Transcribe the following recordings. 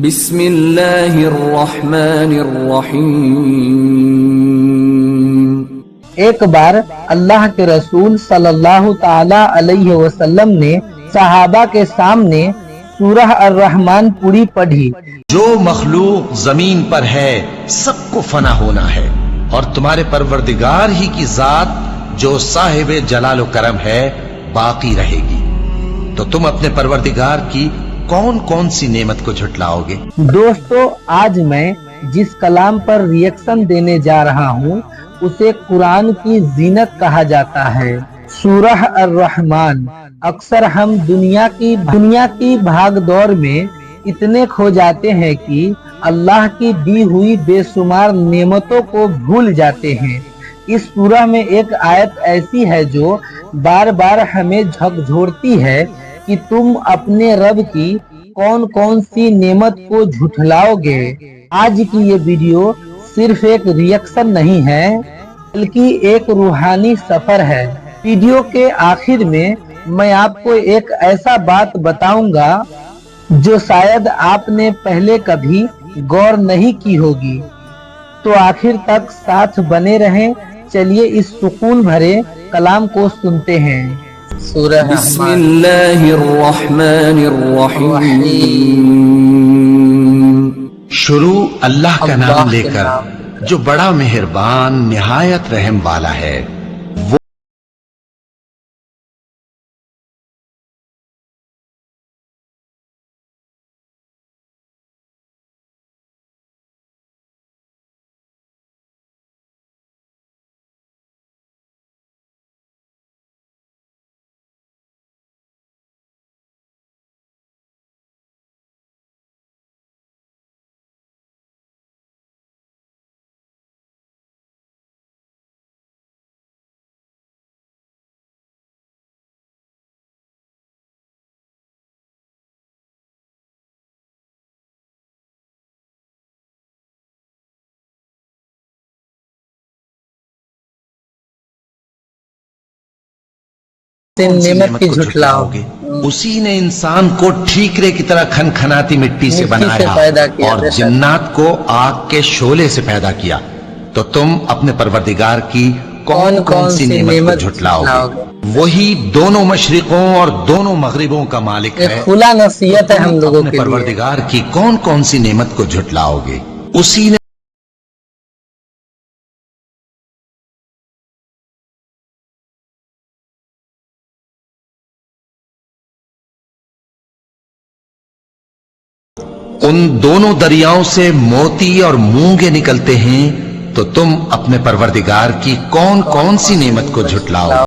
بسم اللہ الرحمن الرحیم۔ ایک بار اللہ کے رسول صلی اللہ تعالی علیہ وسلم نے صحابہ کے سامنے سورہ الرحمن پوری پڑھی۔ جو مخلوق زمین پر ہے سب کو فنا ہونا ہے، اور تمہارے پروردگار ہی کی ذات جو صاحب جلال و کرم ہے باقی رہے گی، تو تم اپنے پروردگار کی کون کون سی نعمت کو جھٹلاؤ گے؟ دوستو، آج میں جس کلام پر ریئیکشن دینے جا رہا ہوں اسے قرآن کی زینت کہا جاتا ہے، سورہ الرحمن۔ اکثر ہم دنیا کی بھاگ دور میں اتنے کھو جاتے ہیں کہ اللہ کی دی ہوئی بے شمار نعمتوں کو بھول جاتے ہیں۔ اس سورہ میں ایک آیت ایسی ہے جو بار بار ہمیں جھکجھوڑتی ہے کہ تم اپنے رب کی کون کون سی نعمت کو جھٹلاؤ گے۔ آج کی یہ ویڈیو صرف ایک ریئیکشن نہیں ہے بلکہ ایک روحانی سفر ہے۔ ویڈیو کے آخر میں میں آپ کو ایک ایسا بات بتاؤں گا جو شاید آپ نے پہلے کبھی غور نہیں کی ہوگی، تو آخر تک ساتھ بنے رہیں۔ چلیے اس سکون بھرے کلام کو سنتے ہیں۔ سورہ بسم اللہ الرحمن الرحیم۔ شروع اللہ کا نام لے کر جو بڑا مہربان نہایت رحم والا ہے۔ نعمت کی جھٹلاؤ گے؟ اسی نے انسان کو ٹھیکرے کی طرح کھن کھناتی مٹی سے بنایا اور جنات کو آگ کے شعلے سے پیدا کیا، تو تم اپنے پروردگار کی کون کون سی نعمت کو جھٹلاؤ گے؟ وہی دونوں مشرقوں اور دونوں مغربوں کا مالک ہے۔ کھلا نصیحت ہے ہم لوگوں کے لیے۔ پروردگار کی کون کون سی نعمت کو جھٹلاؤ گے؟ اسی نے ان دونوں دریاؤں سے موتی اور مونگے نکلتے ہیں، تو تم اپنے پروردگار کی کون کون سی نعمت کو جھٹلاؤ؟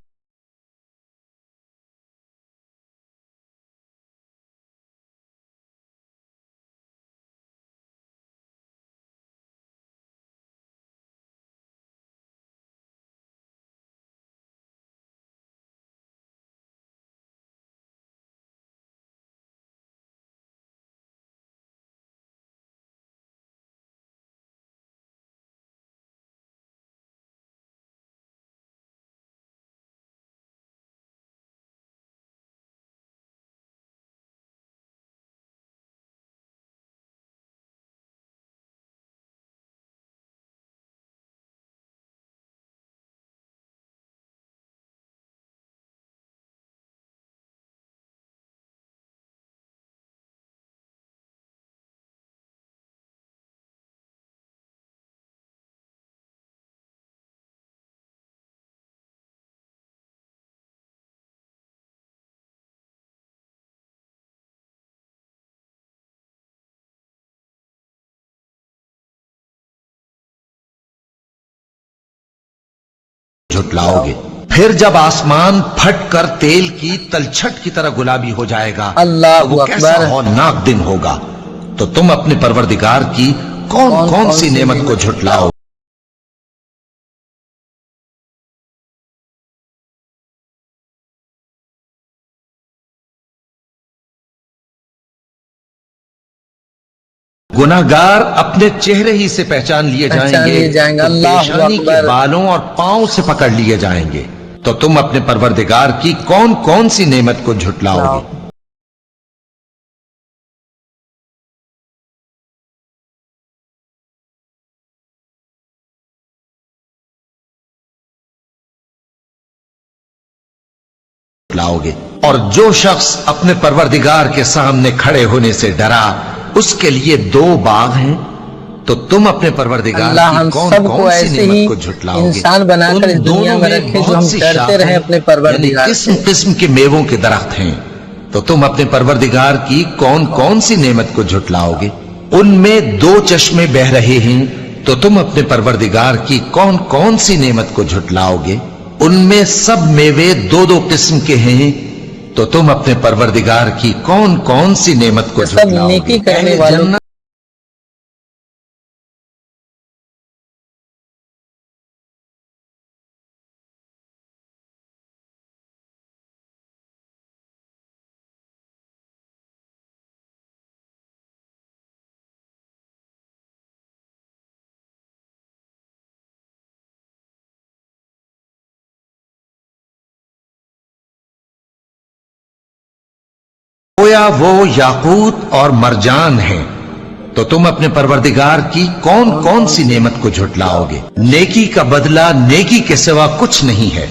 جھٹلاؤ گے؟ پھر جب آسمان پھٹ کر تیل کی تلچھٹ کی طرح گلابی ہو جائے گا، اللہ وہ کیسا ہولناک دن ہوگا، تو تم اپنے پروردگار کی کون کون سی نعمت کو جھٹلاؤ؟ گناہگار اپنے چہرے ہی سے پہچان لیے جائیں گے، پیشانی کے بالوں اور پاؤں سے پکڑ لیے جائیں گے، تو تم اپنے پروردگار کی کون کون سی نعمت کو جھٹلاؤ گے؟ लाओगे। और जो शख्स अपने परवरदिगार के सामने खड़े होने से डरा, उसके लिए 2 बाग हैं, तो तुम अपने परवरदिगार की कौन कौन सी नेमत को झुटलाओगे? इंसान बनाकर इस दुनिया में रखे जो हम डरते रहे अपने परवरदिगार। किस्म किस्म के मेवों के दरख्त हैं, तो तुम अपने परवरदिगार की कौन कौन सी नेमत को झुटलाओगे? उनमें 2 चश्मे बह रहे हैं, तो तुम अपने परवरदिगार की कौन कौन सी नेमत को झुटलाओगे? उनमें सब मेवे 2-2 किस्म के हैं, तो तुम अपने परवरदिगार की कौन कौन सी नेमत को झुटलाओगे? नेकी करने वालों गोया वो याकूत और मरजान हैं, तो तुम अपने परवरदिगार की कौन कौन सी नेमत को झुटलाओगे? नेकी का बदला नेकी के सिवा कुछ नहीं है,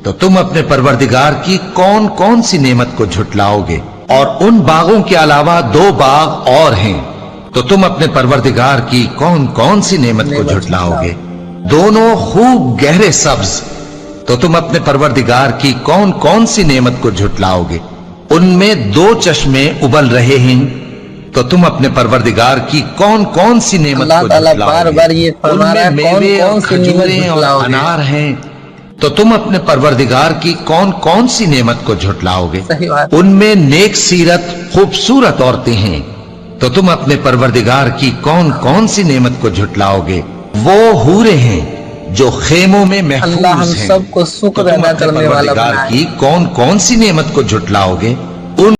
तो तुम अपने परवरदिगार की कौन कौन सी नेमत को झुटलाओगे? और उन बागों के अलावा 2 बाग और हैं, तो तुम अपने परवरदिगार की कौन कौन सी नेमत को झुटलाओगे? दोनों खूब गहरे सब्ज, तो तुम अपने परवरदिगार की कौन कौन सी नेमत को झुटलाओगे? उनमें 2 चश्मे उबल रहे हैं, तो तुम अपने परवरदिगार की कौन कौन सी नेमत को झुटलाओगे? बार-बार ये फरमा रहा है, मेवे और खजूरें और अनार हैं, तो तुम अपने परवरदिगार की कौन कौन सी नेमत को झुटलाओगे? उनमें नेक सीरत खूबसूरत औरतें हैं, तो तुम अपने परवरदिगार की कौन कौन सी नेमत को झुटलाओगे? वो हूरे हैं जो खेमों में महफूज हम हैं, सबको शुक्र तो तुम अदा अपने करने वाला परवरदिगार बनाए। की कौन कौन सी नेमत को झुटलाओगे? उन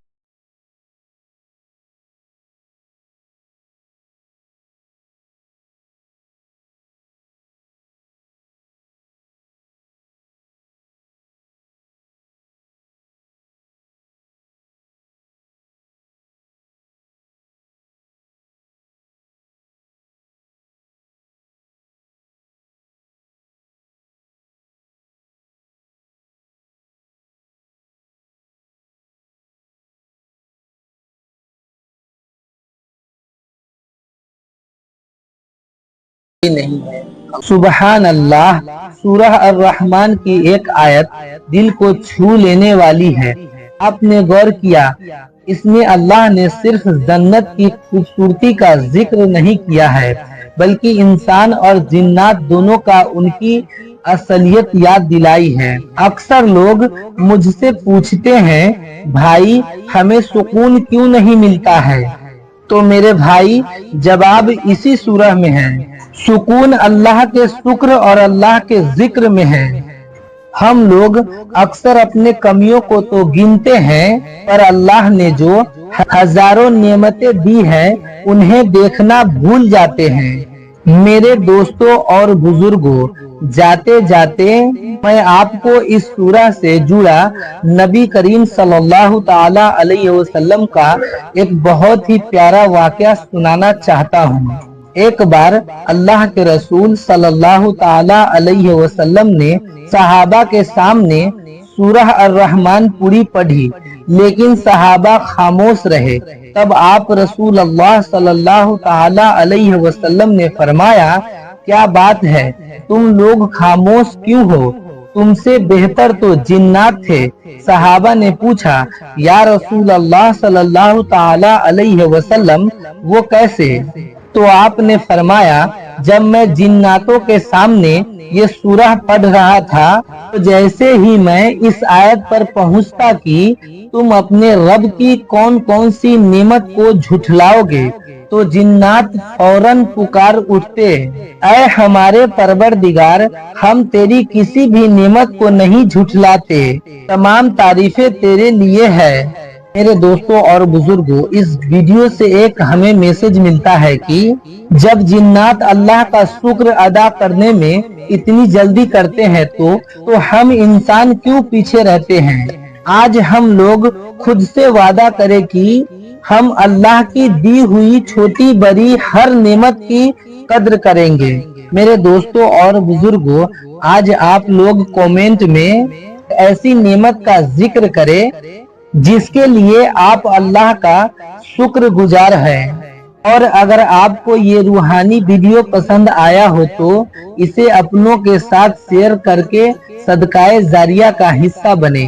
नहीं है। सुबहान अल्लाह। सूरह अर्रहमान की एक आयत दिल को छू लेने वाली है। आपने गौर किया, इसमें अल्लाह ने सिर्फ जन्नत की खूबसूरती का जिक्र नहीं किया है, बल्कि इंसान और जिन्नात दोनों का उनकी असलियत याद दिलाई है। अक्सर लोग मुझसे पूछते हैं, भाई हमें सुकून क्यों नहीं मिलता है? तो मेरे भाई, जवाब इसी सूरह में है। सुकून अल्लाह के शुक्र और अल्लाह के जिक्र में है। हम लोग अक्सर अपने कमियों को तो गिनते हैं, पर अल्लाह ने जो हजारों नेमतें दी हैं, उन्हें देखना भूल जाते हैं। मेरे दोस्तों और बुजुर्गों, जाते जाते मैं आपको इस सूरह से जुड़ा नबी करीम सल्लल्लाहु ताला अलैहि वसल्लम का एक बहुत ही प्यारा वाकया सुनाना चाहता हूँ। एक बार अल्लाह के रसूल सल्लल्लाहु ताला अलैहि वसल्लम ने सहाबा के सामने सूरह अर्रहमान पूरी पढ़ी, लेकिन सहाबा खामोश रहे। तब आप रसूल अल्लाह सल्लल्लाहु ताला अलैहि वसल्लम ने फरमाया, क्या बात है, तुम लोग खामोश क्यों हो? तुमसे बेहतर तो जिन्नात थे। सहाबा ने पूछा, या रसूल अल्लाह सल्लल्लाहु ताला अलैहि वसल्लम, वो कैसे? तो आपने फरमाया, जब मैं जिन्नातों के सामने ये सूरह पढ़ रहा था, तो जैसे ही मैं इस आयत पर पहुंचता कि तुम अपने रब की कौन कौन सी नेमत को झुठलाओगे, तो जिन्नात फौरन पुकार उठते, ऐ हमारे परवरदिगार, हम तेरी किसी भी नेमत को नहीं झुठलाते, तमाम तारीफें तेरे लिए है। मेरे दोस्तों और बुजुर्गों, इस वीडियो से एक हमें मैसेज मिलता है कि जब जिन्नात अल्लाह का शुक्र अदा करने में इतनी जल्दी करते हैं, तो हम इंसान क्यों पीछे रहते हैं? आज हम लोग खुद से वादा करें कि हम अल्लाह की दी हुई छोटी बड़ी हर नेमत की कद्र करेंगे। मेरे दोस्तों और बुजुर्गों, आज आप लोग कमेंट में ऐसी नेमत का जिक्र करे जिसके लिए आप अल्लाह का शुक्रगुजार हैं। और अगर आपको ये रूहानी वीडियो पसंद आया हो तो इसे अपनों के साथ शेयर करके सदकाए जारिया का हिस्सा बने।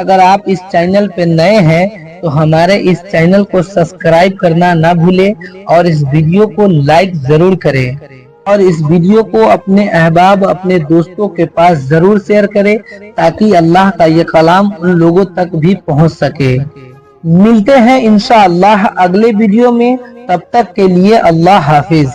अगर आप इस चैनल पे नए हैं तो हमारे इस चैनल को सब्सक्राइब करना ना भूले और इस वीडियो को लाइक जरूर करें और इस वीडियो को अपने अहबाब अपने दोस्तों के पास जरूर शेयर करें ताकि अल्लाह का ये कलाम उन लोगों तक भी पहुंच सके। मिलते हैं इंशाअल्लाह अगले वीडियो में, तब तक के लिए अल्लाह हाफिज।